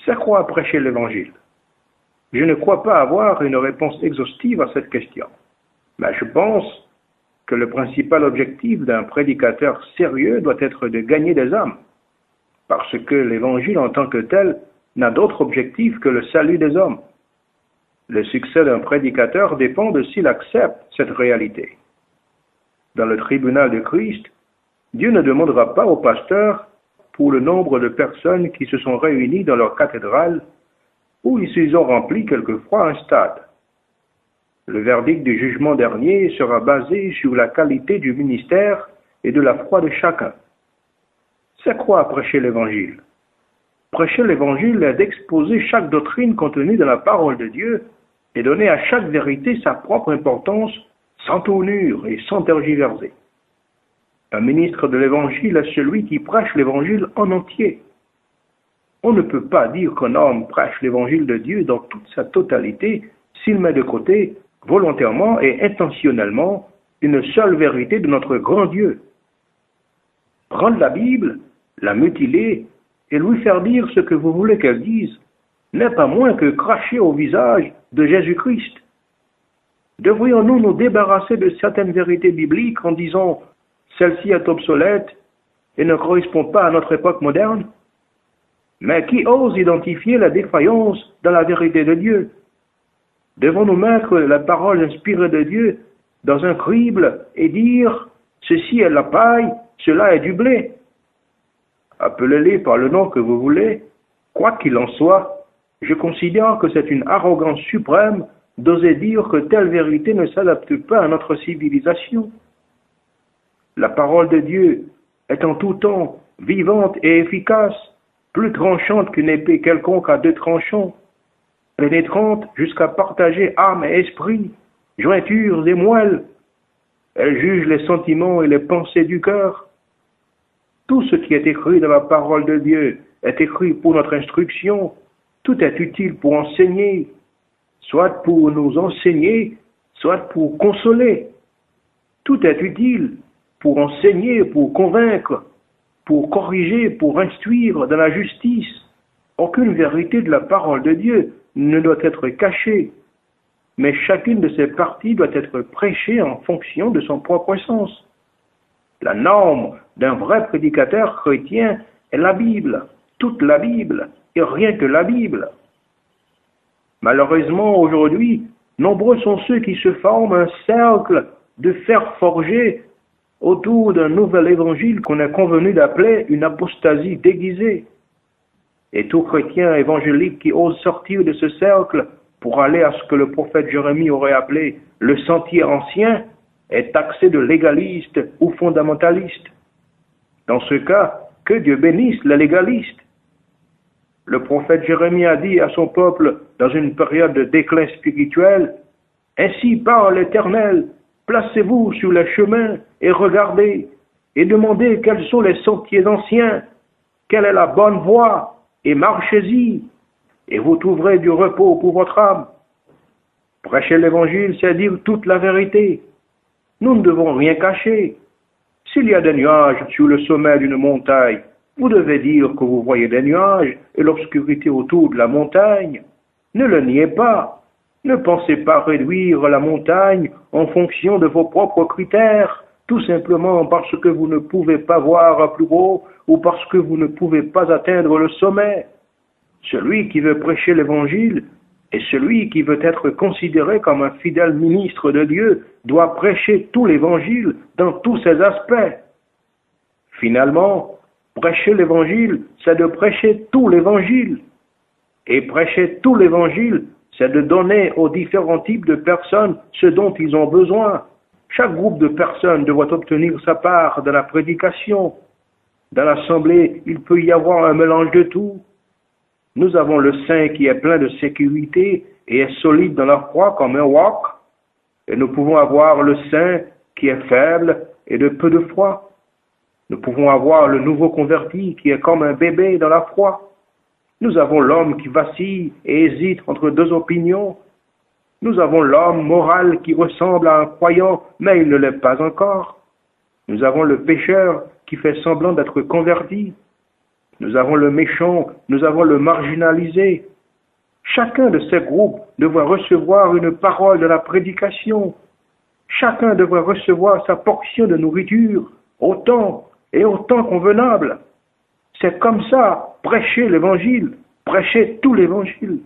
C'est quoi prêcher l'Évangile? Je ne crois pas avoir une réponse exhaustive à cette question, mais je pense que le principal objectif d'un prédicateur sérieux doit être de gagner des âmes, parce que l'Évangile en tant que tel n'a d'autre objectif que le salut des hommes. Le succès d'un prédicateur dépend de s'il accepte cette réalité. Dans le tribunal de Christ, Dieu ne demandera pas au pasteur pour le nombre de personnes qui se sont réunies dans leur cathédrale où ils ont rempli quelquefois un stade. Le verdict du jugement dernier sera basé sur la qualité du ministère et de la foi de chacun. C'est quoi prêcher l'Évangile? Prêcher l'Évangile est d'exposer chaque doctrine contenue dans la parole de Dieu et donner à chaque vérité sa propre importance sans tournure et sans tergiverser. Un ministre de l'Évangile est celui qui prêche l'Évangile en entier. On ne peut pas dire qu'un homme prêche l'Évangile de Dieu dans toute sa totalité s'il met de côté, volontairement et intentionnellement, une seule vérité de notre grand Dieu. Prendre la Bible, la mutiler et lui faire dire ce que vous voulez qu'elle dise n'est pas moins que cracher au visage de Jésus-Christ. Devrions-nous nous débarrasser de certaines vérités bibliques en disant « celle-ci est obsolète et ne correspond pas à notre époque moderne » ? Mais qui ose identifier la défaillance dans la vérité de Dieu? Devons-nous mettre la parole inspirée de Dieu dans un crible et dire « ceci est la paille, cela est du blé ». Appelez-les par le nom que vous voulez, quoi qu'il en soit, je considère que c'est une arrogance suprême d'oser dire que telle vérité ne s'adapte pas à notre civilisation. La parole de Dieu est en tout temps vivante et efficace, plus tranchante qu'une épée quelconque à deux tranchants, pénétrante jusqu'à partager âme et esprit, jointures et moelles. Elle juge les sentiments et les pensées du cœur. Tout ce qui est écrit dans la parole de Dieu est écrit pour notre instruction. Tout est utile pour enseigner, soit pour nous enseigner, soit pour consoler. Tout est utile pour enseigner, pour convaincre, pour corriger, pour instruire dans la justice. Aucune vérité de la parole de Dieu ne doit être cachée, mais chacune de ces parties doit être prêchée en fonction de son propre sens. La norme d'un vrai prédicateur chrétien est la Bible, toute la Bible, et rien que la Bible. Malheureusement, aujourd'hui, nombreux sont ceux qui se forment un cercle de fer forgé autour d'un nouvel évangile qu'on a convenu d'appeler une apostasie déguisée. Et tout chrétien évangélique qui ose sortir de ce cercle pour aller à ce que le prophète Jérémie aurait appelé le sentier ancien est taxé de légaliste ou fondamentaliste. Dans ce cas, que Dieu bénisse les légalistes. Le prophète Jérémie a dit à son peuple dans une période de déclin spirituel, « Ainsi parle l'Éternel, placez-vous sur les chemins et regardez, et demandez quels sont les sentiers anciens, quelle est la bonne voie, et marchez-y, et vous trouverez du repos pour votre âme. » Prêcher l'Évangile, c'est dire toute la vérité. Nous ne devons rien cacher. S'il y a des nuages sur le sommet d'une montagne, vous devez dire que vous voyez des nuages et l'obscurité autour de la montagne. Ne le niez pas. Ne pensez pas réduire la montagne en fonction de vos propres critères, tout simplement parce que vous ne pouvez pas voir plus haut ou parce que vous ne pouvez pas atteindre le sommet. Celui qui veut prêcher l'Évangile et celui qui veut être considéré comme un fidèle ministre de Dieu doit prêcher tout l'Évangile dans tous ses aspects. Finalement, prêcher l'Évangile, c'est de prêcher tout l'Évangile. Et prêcher tout l'Évangile, c'est de donner aux différents types de personnes ce dont ils ont besoin. Chaque groupe de personnes doit obtenir sa part dans la prédication. Dans l'assemblée, il peut y avoir un mélange de tout. Nous avons le saint qui est plein de sécurité et est solide dans la foi comme un roc. Et nous pouvons avoir le saint qui est faible et de peu de foi. Nous pouvons avoir le nouveau converti qui est comme un bébé dans la foi. Nous avons l'homme qui vacille et hésite entre deux opinions. Nous avons l'homme moral qui ressemble à un croyant, mais il ne l'est pas encore. Nous avons le pécheur qui fait semblant d'être converti. Nous avons le méchant, nous avons le marginalisé. Chacun de ces groupes devra recevoir une parole de la prédication. Chacun devra recevoir sa portion de nourriture, autant et autant convenable. C'est comme ça, prêcher l'évangile, prêcher tout l'évangile.